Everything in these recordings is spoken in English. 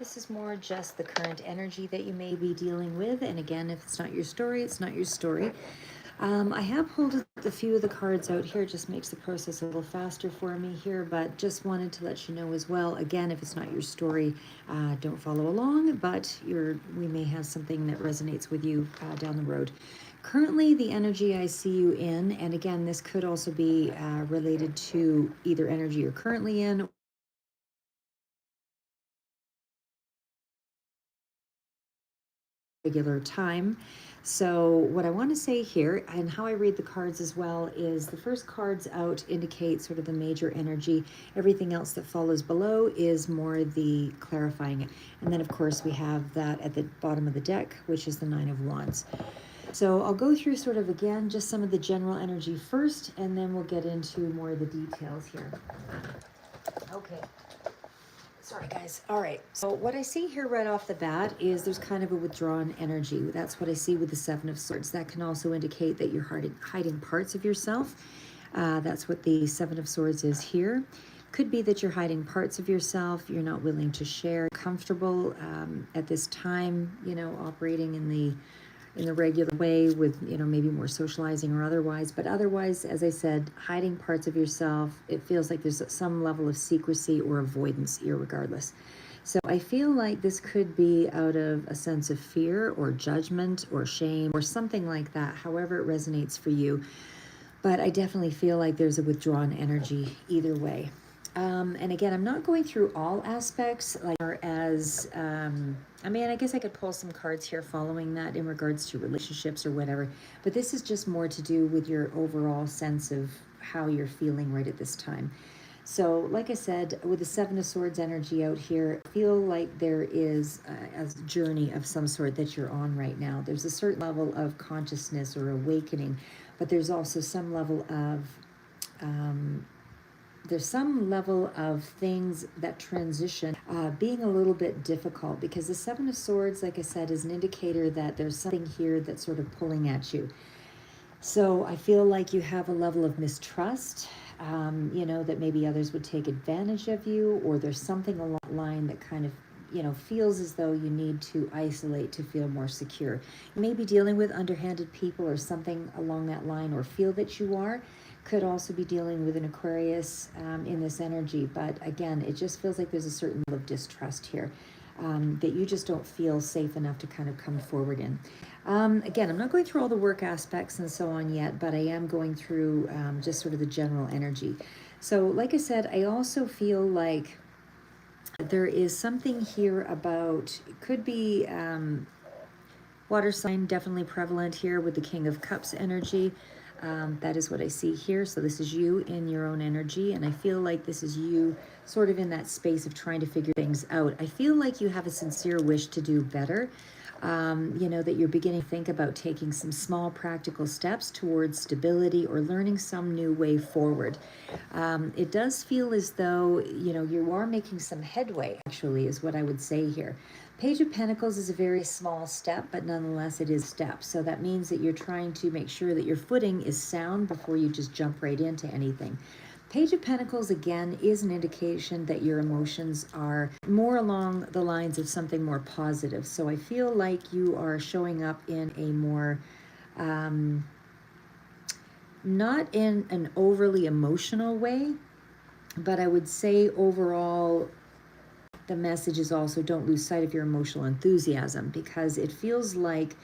This is more just the current energy that you may be dealing with. And again, if it's not your story, it's not your story. I have pulled a few of the cards out here, just makes the process a little faster for me here, but just wanted to let you know as well, again, if it's not your story, don't follow along, but we may have something that resonates with you down the road. Currently, the energy I see you in, and again, this could also be related to either energy you're currently in regular time. So what I want to say here and how I read the cards as well is the first cards out indicate sort of the major energy. Everything else that follows below is more the clarifying. And then of course we have that at the bottom of the deck, which is the Nine of Wands. So I'll go through sort of again just some of the general energy first, and then we'll get into more of the details here. Okay. Sorry, guys. All right. So what I see here right off the bat is there's kind of a withdrawn energy. That's what I see with the Seven of Swords. That can also indicate that you're hiding parts of yourself. That's what the Seven of Swords is here. Could be that you're hiding parts of yourself. You're not willing to share. Comfortable at this time, operating in the regular way with, maybe more socializing or otherwise. But otherwise, as I said, hiding parts of yourself, it feels like there's some level of secrecy or avoidance, irregardless. So I feel like this could be out of a sense of fear or judgment or shame or something like that, however it resonates for you. But I definitely feel like there's a withdrawn energy either way. And again, I'm not going through all aspects, like I guess I could pull some cards here following that in regards to relationships or whatever, but this is just more to do with your overall sense of how you're feeling right at this time. So, like I said, with the Seven of Swords energy out here, I feel like there is a journey of some sort that you're on right now. There's a certain level of consciousness or awakening, but there's also some level of things that transition being a little bit difficult, because the Seven of Swords, like I said, is an indicator that there's something here that's sort of pulling at you. So I feel like you have a level of mistrust, that maybe others would take advantage of you, or there's something along that line that kind of feels as though you need to isolate to feel more secure. You may be dealing with underhanded people or something along that line, or feel that you are. Could also be dealing with an Aquarius in this energy, but again, it just feels like there's a certain level of distrust here that you just don't feel safe enough to kind of come forward in. Again, I'm not going through all the work aspects and so on yet, but I am going through just sort of the general energy. So like I said, I also feel like there is something here about, it could be water sign, definitely prevalent here with the King of Cups energy. That is what I see here. So this is you in your own energy, and I feel like this is you sort of in that space of trying to figure things out. I feel like you have a sincere wish to do better. That you're beginning to think about taking some small practical steps towards stability or learning some new way forward. It does feel as though, you are making some headway, actually, is what I would say here. Page of Pentacles is a very small step, but nonetheless it is a step. So that means that you're trying to make sure that your footing is sound before you just jump right into anything. Page of Pentacles, again, is an indication that your emotions are more along the lines of something more positive. So I feel like you are showing up in a more, not in an overly emotional way, but I would say overall, the message is also don't lose sight of your emotional enthusiasm, because it feels like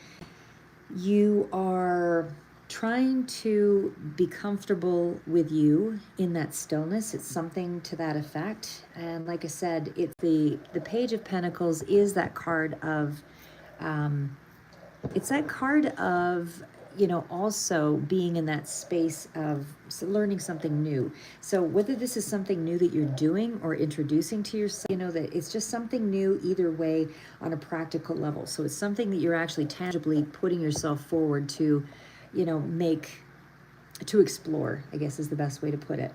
you are trying to be comfortable with you in that stillness. It's something to that effect. And like I said, it's the Page of Pentacles is that card of it's that card of also being in that space of learning something new. So whether this is something new that you're doing or introducing to yourself, that it's just something new either way on a practical level. So it's something that you're actually tangibly putting yourself forward to, to explore, I guess is the best way to put it.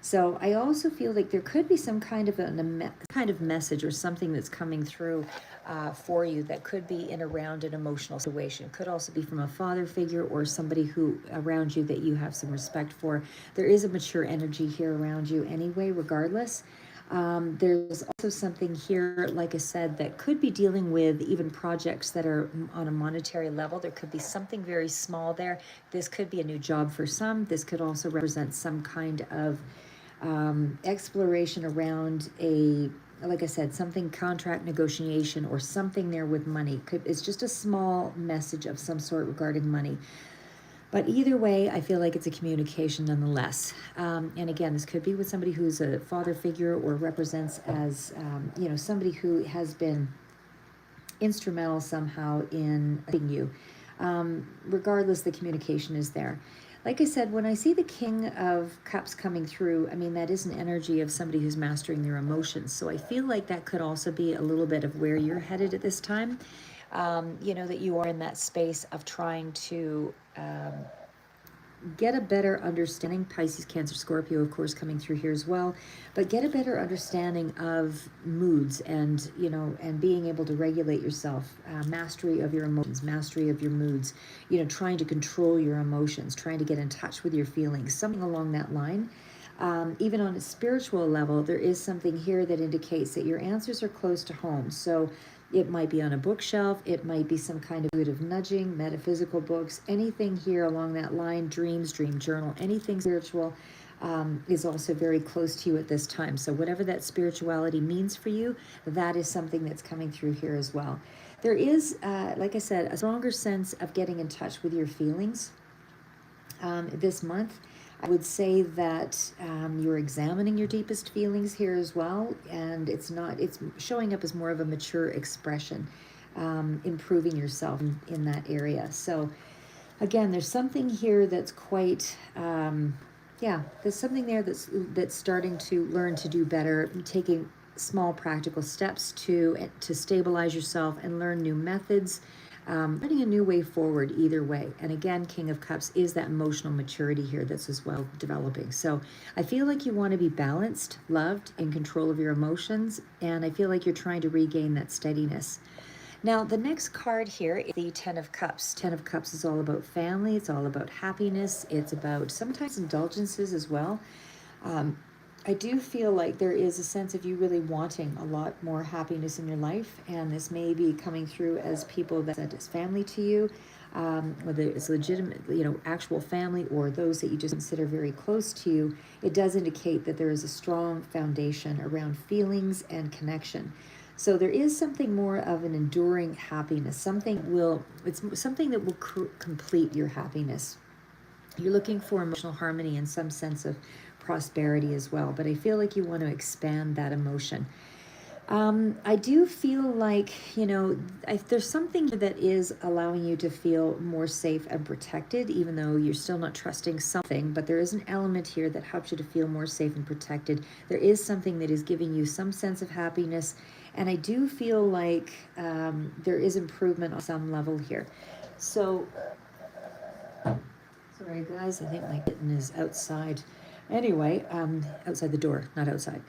So I also feel like there could be some kind of message or something that's coming through for you that could be in around an emotional situation. Could also be from a father figure or somebody who around you that you have some respect for. There is a mature energy here around you anyway, regardless. There's also something here, like I said, that could be dealing with even projects that are on a monetary level. There could be something very small there. This could be a new job for some. This could also represent some kind of exploration around a, like I said, something contract negotiation or something there with money. It's just a small message of some sort regarding money. But either way, I feel like it's a communication nonetheless. And again, this could be with somebody who's a father figure or represents as, somebody who has been instrumental somehow in helping you. Regardless, the communication is there. Like I said, when I see the King of Cups coming through, I mean, that is an energy of somebody who's mastering their emotions. So I feel like that could also be a little bit of where you're headed at this time. That you are in that space of trying to get a better understanding. Pisces, Cancer, Scorpio, of course, coming through here as well, but get a better understanding of moods and, and being able to regulate yourself, mastery of your emotions, mastery of your moods, trying to control your emotions, trying to get in touch with your feelings, something along that line. Even on a spiritual level, there is something here that indicates that your answers are close to home. So it might be on a bookshelf, it might be some kind of intuitive nudging, metaphysical books, anything here along that line, dreams, dream journal, anything spiritual is also very close to you at this time. So whatever that spirituality means for you, that is something that's coming through here as well. There is, like I said, a stronger sense of getting in touch with your feelings this month. I would say that you're examining your deepest feelings here as well, and it's showing up as more of a mature expression, improving yourself in that area. So again, there's something here that's quite, there's something there that's starting to learn to do better, taking small practical steps to stabilize yourself and learn new methods. Finding a new way forward either way. And again, King of Cups is that emotional maturity here that's as well developing. So I feel like you want to be balanced, loved, in control of your emotions, and I feel like you're trying to regain that steadiness. Now, the next card here is the Ten of Cups. Ten of Cups is all about family. It's all about happiness. It's about sometimes indulgences as well. I do feel like there is a sense of you really wanting a lot more happiness in your life, and this may be coming through as people that is family to you, whether it's legitimate, actual family, or those that you just consider very close to you. It does indicate that there is a strong foundation around feelings and connection. So there is something more of an enduring happiness. It's something that will complete your happiness. You're looking for emotional harmony and some sense of prosperity as well, but I feel like you want to expand that emotion. I do feel like, there's something that is allowing you to feel more safe and protected, even though you're still not trusting something, but there is an element here that helps you to feel more safe and protected. There is something that is giving you some sense of happiness, and I do feel like there is improvement on some level here. So, sorry guys, I think my kitten is outside. Anyway, outside the door, not outside.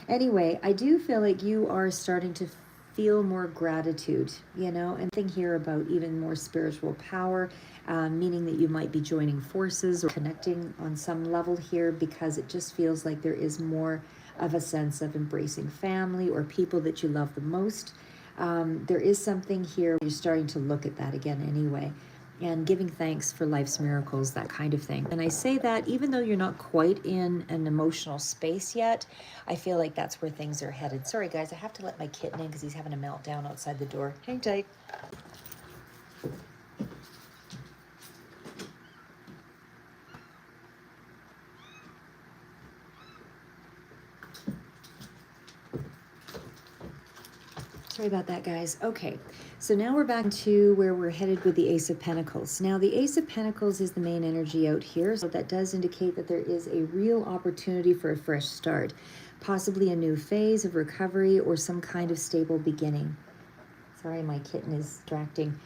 Anyway, I do feel like you are starting to feel more gratitude, and think here about even more spiritual power, meaning that you might be joining forces or connecting on some level here, because it just feels like there is more of a sense of embracing family or people that you love the most. There is something here, you're starting to look at that again anyway, and giving thanks for life's miracles, that kind of thing. And I say that even though you're not quite in an emotional space yet, I feel like that's where things are headed. Sorry guys, I have to let my kitten in because he's having a meltdown outside the door. Hang tight. Sorry about that, guys. Okay, so now we're back to where we're headed with the Ace of Pentacles. Now, the Ace of Pentacles is the main energy out here, so that does indicate that there is a real opportunity for a fresh start, possibly a new phase of recovery or some kind of stable beginning. Sorry, my kitten is distracting.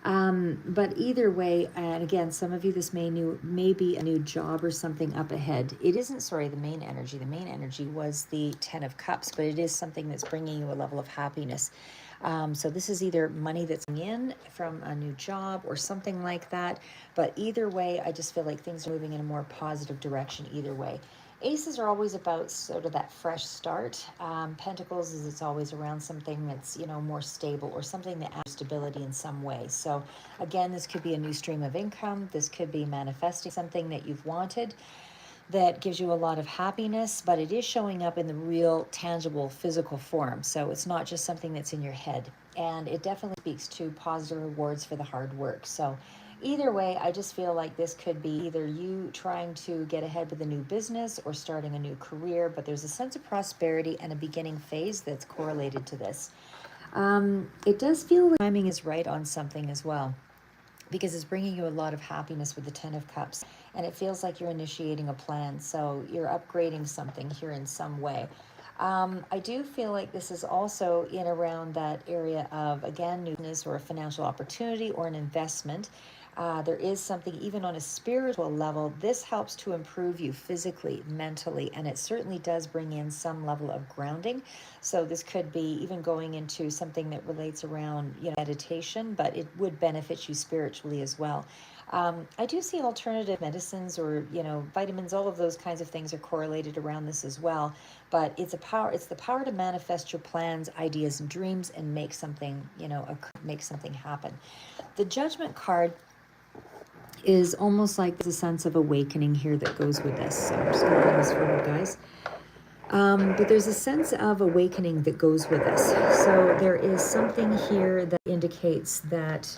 But either way, and again, some of you, this may be a new job or something up ahead. It isn't, the main energy. The main energy was the Ten of Cups, but it is something that's bringing you a level of happiness. So this is either money that's in from a new job or something like that. But either way, I just feel like things are moving in a more positive direction either way. Aces are always about sort of that fresh start. Pentacles is it's always around something that's, more stable or something that adds stability in some way. So again, this could be a new stream of income. This could be manifesting something that you've wanted that gives you a lot of happiness, but it is showing up in the real, tangible, physical form. So it's not just something that's in your head. And it definitely speaks to positive rewards for the hard work. So either way, I just feel like this could be either you trying to get ahead with a new business or starting a new career, but there's a sense of prosperity and a beginning phase that's correlated to this. It does feel like timing is right on something as well, because it's bringing you a lot of happiness with the Ten of Cups, and it feels like you're initiating a plan, so you're upgrading something here in some way. I do feel like this is also in around that area of, again, new business or a financial opportunity or an investment. There is something, even on a spiritual level, this helps to improve you physically, mentally, and it certainly does bring in some level of grounding. So this could be even going into something that relates around, meditation, but it would benefit you spiritually as well. I do see alternative medicines or, vitamins, all of those kinds of things are correlated around this as well. But it's the power to manifest your plans, ideas, and dreams and make something, make something happen. The Judgment card is almost like there's a sense of awakening here that goes with this. So I'm just going to bring this forward, guys. But there's a sense of awakening that goes with this. So there is something here that indicates that,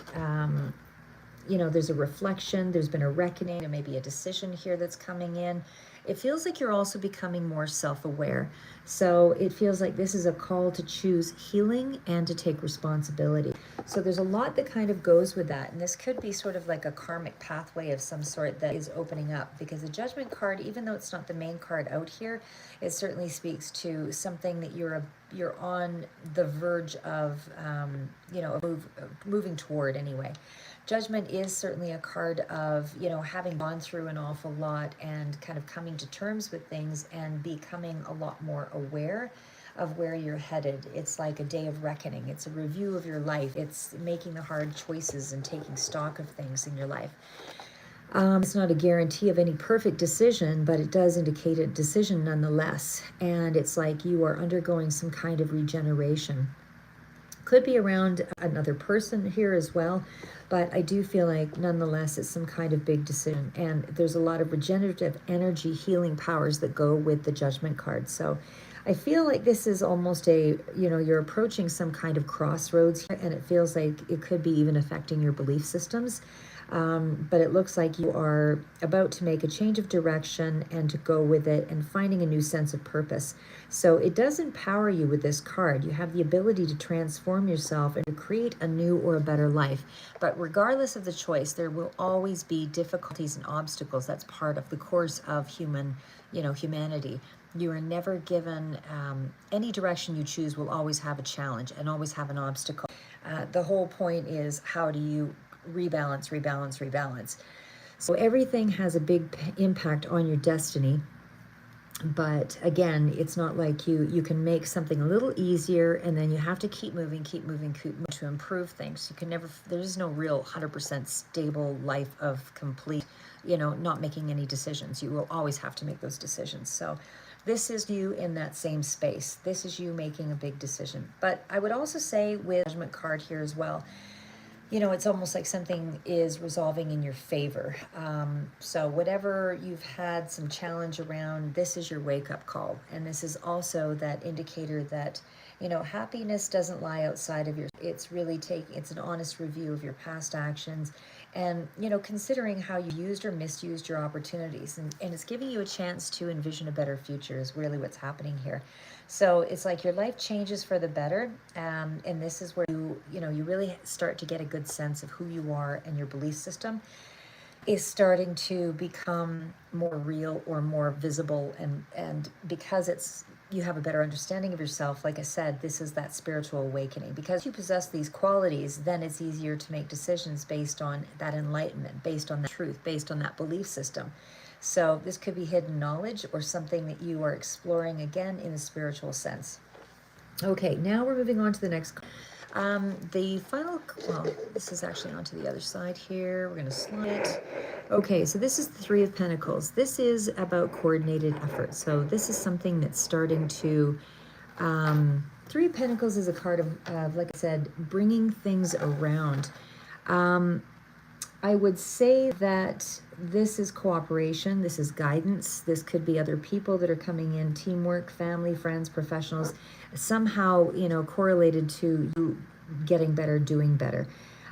there's a reflection, there's been a reckoning, and maybe a decision here that's coming in. It feels like you're also becoming more self-aware. So it feels like this is a call to choose healing and to take responsibility. So there's a lot that kind of goes with that. And this could be sort of like a karmic pathway of some sort that is opening up, because the Judgment card, even though it's not the main card out here, it certainly speaks to something that you're on the verge of, moving toward anyway. Judgment is certainly a card of, having gone through an awful lot and kind of coming to terms with things and becoming a lot more aware of where you're headed. It's like a day of reckoning. It's a review of your life. It's making the hard choices and taking stock of things in your life. It's not a guarantee of any perfect decision, but it does indicate a decision nonetheless. And it's like you are undergoing some kind of regeneration. Could be around another person here as well, but I do feel like nonetheless it's some kind of big decision, and there's a lot of regenerative energy, healing powers that go with the Judgment card. So I feel like this is almost you're approaching some kind of crossroads here, and it feels like it could be even affecting your belief systems. But it looks like you are about to make a change of direction and to go with it and finding a new sense of purpose. So it does empower you with this card. You have the ability to transform yourself and to create a new or a better life. But regardless of the choice, there will always be difficulties and obstacles. That's part of the course of humanity. You are never given any direction you choose will always have a challenge and always have an obstacle. The whole point is, how do you rebalance? So everything has a big impact on your destiny. But again, it's not like you can make something a little easier and then you have to keep moving to improve things. You can never, there is no real 100% stable life of complete, not making any decisions. You will always have to make those decisions. So this is you in that same space. This is you making a big decision. But I would also say with Judgment card here as well, it's almost like something is resolving in your favor. So whatever you've had some challenge around, this is your wake-up call. And this is also that indicator that, happiness doesn't lie outside of your, it's really it's an honest review of your past actions and, considering how you used or misused your opportunities. And it's giving you a chance to envision a better future is really what's happening here. So it's like your life changes for the better, and this is where you really start to get a good sense of who you are, and your belief system is starting to become more real or more visible, and because you have a better understanding of yourself. Like I said, this is that spiritual awakening. Because you possess these qualities, then it's easier to make decisions based on that enlightenment, based on that truth, based on that belief system. So this could be hidden knowledge or something that you are exploring again in a spiritual sense. Okay, now we're moving on to the next. The final, well, this is actually onto the other side here. We're going to slide it. Okay, so this is the Three of Pentacles. This is about coordinated effort. So this is something that's starting to, Three of Pentacles is a card of, like I said, bringing things around. I would say that this is cooperation, this is guidance, this could be other people that are coming in, teamwork, family, friends, professionals, somehow, you know, correlated to you getting better, doing better.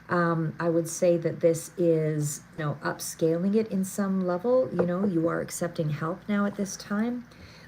I would say that this is, you know, upscaling it in some level. You know, you are accepting help now at this time.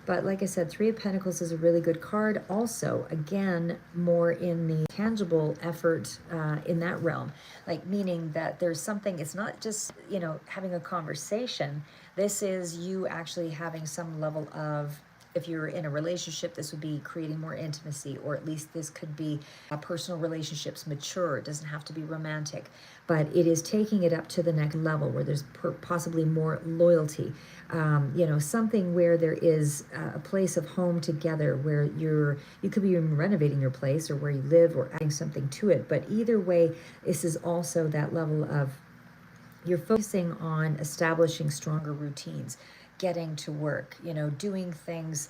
But like I said, Three of Pentacles is a really good card. Also, again, more in the tangible effort in that realm. Like, meaning that there's something, it's not just, you know, having a conversation. This is you actually having some level of, if you're in a relationship, this would be creating more intimacy, or at least this could be personal relationships mature. It doesn't have to be romantic, but it is taking it up to the next level where there's possibly more loyalty. You know, something where there is a place of home together, where you could be renovating your place or where you live or adding something to it. But either way, this is also that level of, you're focusing on establishing stronger routines, getting to work, you know, doing things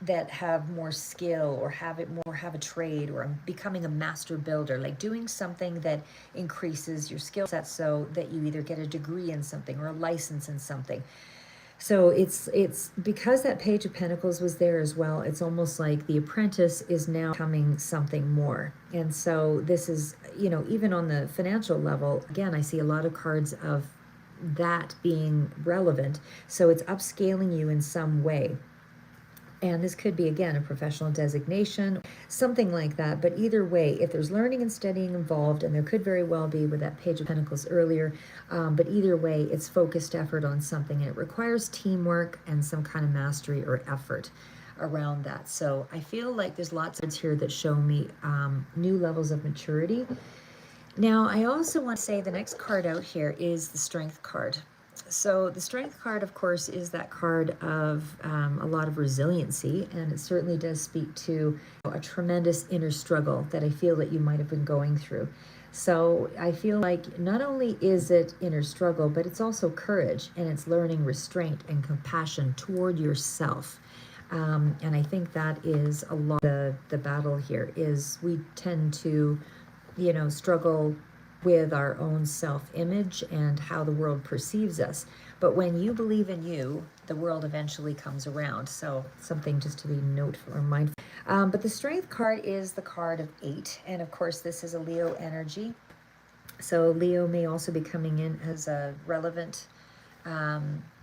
that have more skill, or have a trade, or becoming a master builder, like doing something that increases your skill set so that you either get a degree in something or a license in something. So it's because that Page of Pentacles was there as well, it's almost like the apprentice is now becoming something more. And so this is, you know, even on the financial level, again, I see a lot of cards of that being relevant. So it's upscaling you in some way. And this could be, again, a professional designation, something like that. But either way, if there's learning and studying involved, and there could very well be with that Page of Pentacles earlier, but either way, it's focused effort on something, and it requires teamwork and some kind of mastery or effort around that. So I feel like there's lots of words here that show me new levels of maturity. Now, I also want to say the next card out here is the Strength card. So the Strength card, of course, is that card of a lot of resiliency, and it certainly does speak to a tremendous inner struggle that I feel that you might have been going through. So I feel like not only is it inner struggle, but it's also courage, and it's learning restraint and compassion toward yourself. And I think that is a lot of the battle here, is we tend to, you know, struggle with our own self-image and how the world perceives us. But when you believe in you, the world eventually comes around. So something just to be noteful or mindful. But the Strength card is the card of 8. And of course, this is a Leo energy. So Leo may also be coming in as a relevant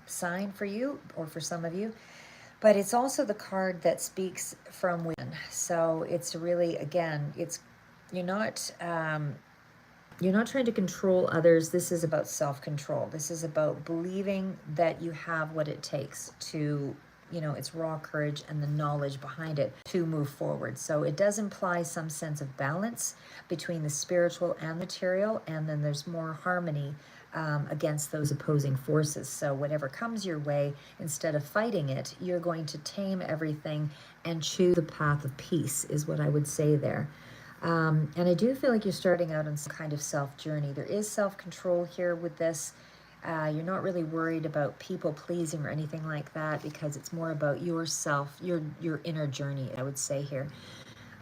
sign for you, or for some of you. But it's also the card that speaks from within. So it's really, again, it's, you're not trying to control others. This is about self-control. This is about believing that you have what it takes to, you know, it's raw courage and the knowledge behind it to move forward. So it does imply some sense of balance between the spiritual and material, and then there's more harmony against those opposing forces. So whatever comes your way, instead of fighting it, you're going to tame everything and choose the path of peace, is what I would say there. And I do feel like you're starting out on some kind of self-journey. There is self-control here with this. You're not really worried about people pleasing or anything like that, because it's more about yourself, your inner journey, I would say here.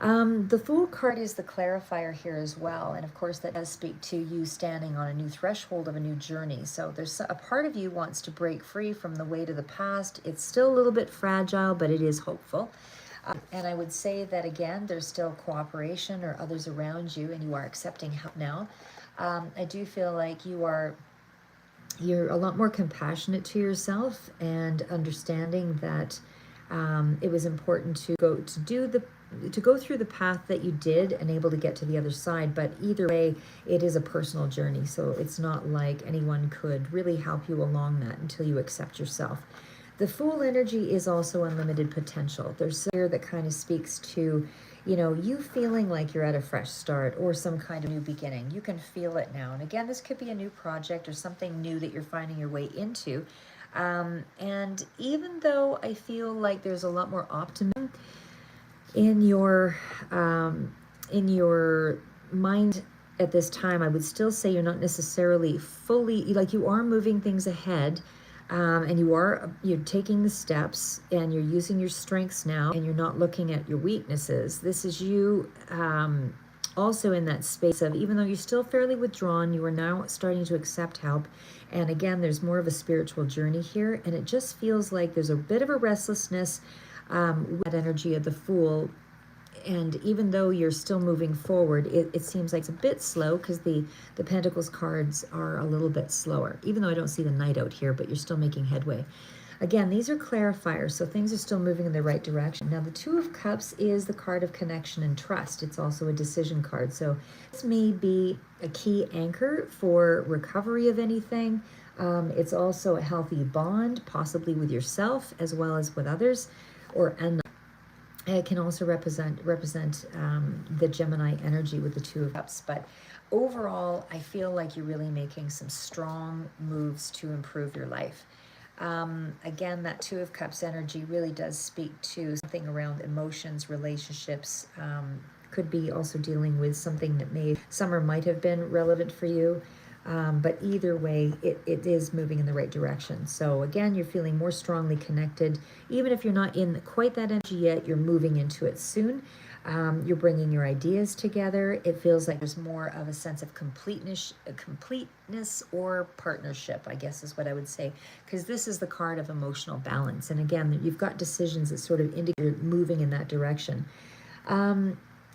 The Fool card is the clarifier here as well. And of course, that does speak to you standing on a new threshold of a new journey. So there's a part of you wants to break free from the weight of the past. It's still a little bit fragile, but it is hopeful. And I would say that, again, there's still cooperation or others around you, and you are accepting help now. I do feel like you're a lot more compassionate to yourself, and understanding that it was important to go through the path that you did and able to get to the other side. But either way, it is a personal journey, so it's not like anyone could really help you along that until you accept yourself. The Fool energy is also unlimited potential. There's here that kind of speaks to, you know, you feeling like you're at a fresh start or some kind of new beginning. You can feel it now. And again, this could be a new project or something new that you're finding your way into. And even though I feel like there's a lot more optimism, in your mind at this time, I would still say you're not necessarily fully, like, you are moving things ahead, and you're taking the steps, and you're using your strengths now, and you're not looking at your weaknesses. This is you, also in that space of, even though you're still fairly withdrawn, you are now starting to accept help. And again, there's more of a spiritual journey here, and it just feels like there's a bit of a restlessness, with that energy of the Fool. And even though you're still moving forward, it seems like it's a bit slow, because the Pentacles cards are a little bit slower, even though I don't see the Knight out here, but you're still making headway. Again, these are clarifiers, so things are still moving in the right direction. Now, the Two of Cups is the card of connection and trust. It's also a decision card, so this may be a key anchor for recovery of anything. It's also a healthy bond, possibly with yourself as well as with others, or it can also represent the Gemini energy with the Two of Cups. But overall, I feel like you're really making some strong moves to improve your life. Again, that Two of Cups energy really does speak to something around emotions, relationships. Could be also dealing with something that summer might have been relevant for you. But either way, it is moving in the right direction. So again, you're feeling more strongly connected. Even if you're not in quite that energy yet, you're moving into it soon. You're bringing your ideas together. It feels like there's more of a sense of completeness or partnership, I guess is what I would say, because this is the card of emotional balance. And again, you've got decisions that sort of indicate you're moving in that direction.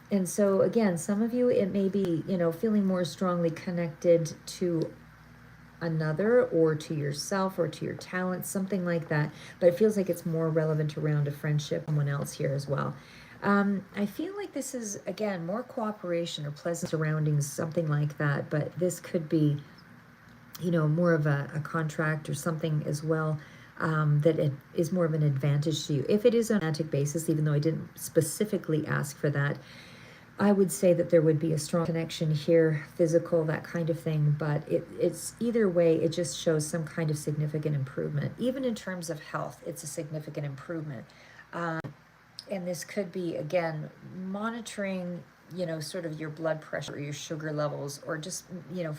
And so again, some of you, it may be, feeling more strongly connected to another, or to yourself, or to your talents, something like that. But it feels like it's more relevant around a friendship, someone else here as well. I feel like this is, again, more cooperation or pleasant surroundings, something like that. But this could be, more of a contract or something as well. That it is more of an advantage to you. If it is on a romantic basis, even though I didn't specifically ask for that, I would say that there would be a strong connection here, physical, that kind of thing. But it's either way, it just shows some kind of significant improvement. Even in terms of health, it's a significant improvement. And this could be, again, monitoring, sort of your blood pressure or your sugar levels, or just,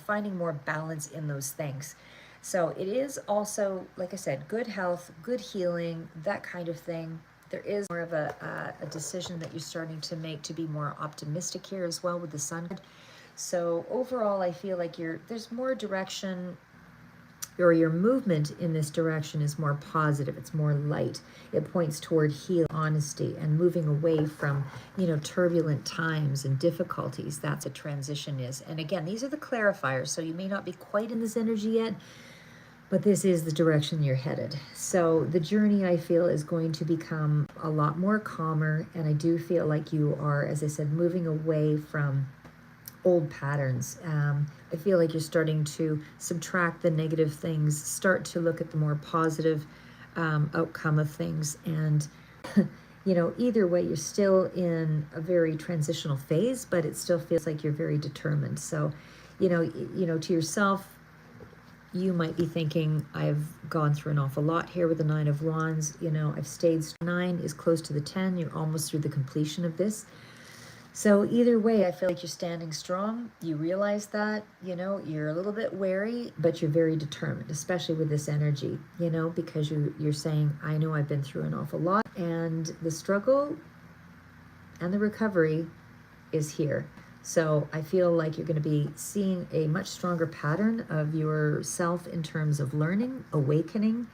finding more balance in those things. So it is also, like I said, good health, good healing, that kind of thing. There is more of a decision that you're starting to make to be more optimistic here as well with the Sun. So overall, I feel like there's more direction, or your movement in this direction is more positive. It's more light. It points toward healing, honesty, and moving away from, turbulent times and difficulties. That's a transition is. And again, these are the clarifiers, so you may not be quite in this energy yet, but this is the direction you're headed. So the journey, I feel, is going to become a lot more calmer. And I do feel like you are, as I said, moving away from old patterns. I feel like you're starting to subtract the negative things, start to look at the more positive outcome of things. And, either way, you're still in a very transitional phase, but it still feels like you're very determined. So, to yourself, you might be thinking, I've gone through an awful lot here with the Nine of Wands. I've stayed. 9 is close to the 10. You're almost through the completion of this. So either way, I feel like you're standing strong. You realize that, you're a little bit wary, but you're very determined, especially with this energy, because you're saying, I know I've been through an awful lot, and the struggle and the recovery is here. So I feel like you're going to be seeing a much stronger pattern of yourself in terms of learning, awakening,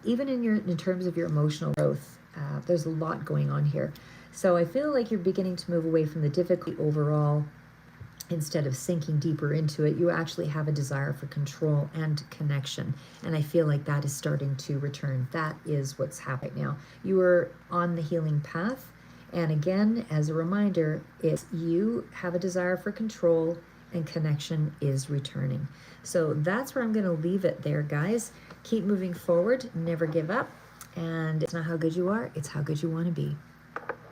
even in terms of your emotional growth. There's a lot going on here. So I feel like you're beginning to move away from the difficulty overall. Instead of sinking deeper into it, you actually have a desire for control and connection. And I feel like that is starting to return. That is what's happening now. You are on the healing path. And again, as a reminder, it's you have a desire for control, and connection is returning. So that's where I'm going to leave it there, guys. Keep moving forward. Never give up. And it's not how good you are, it's how good you want to be.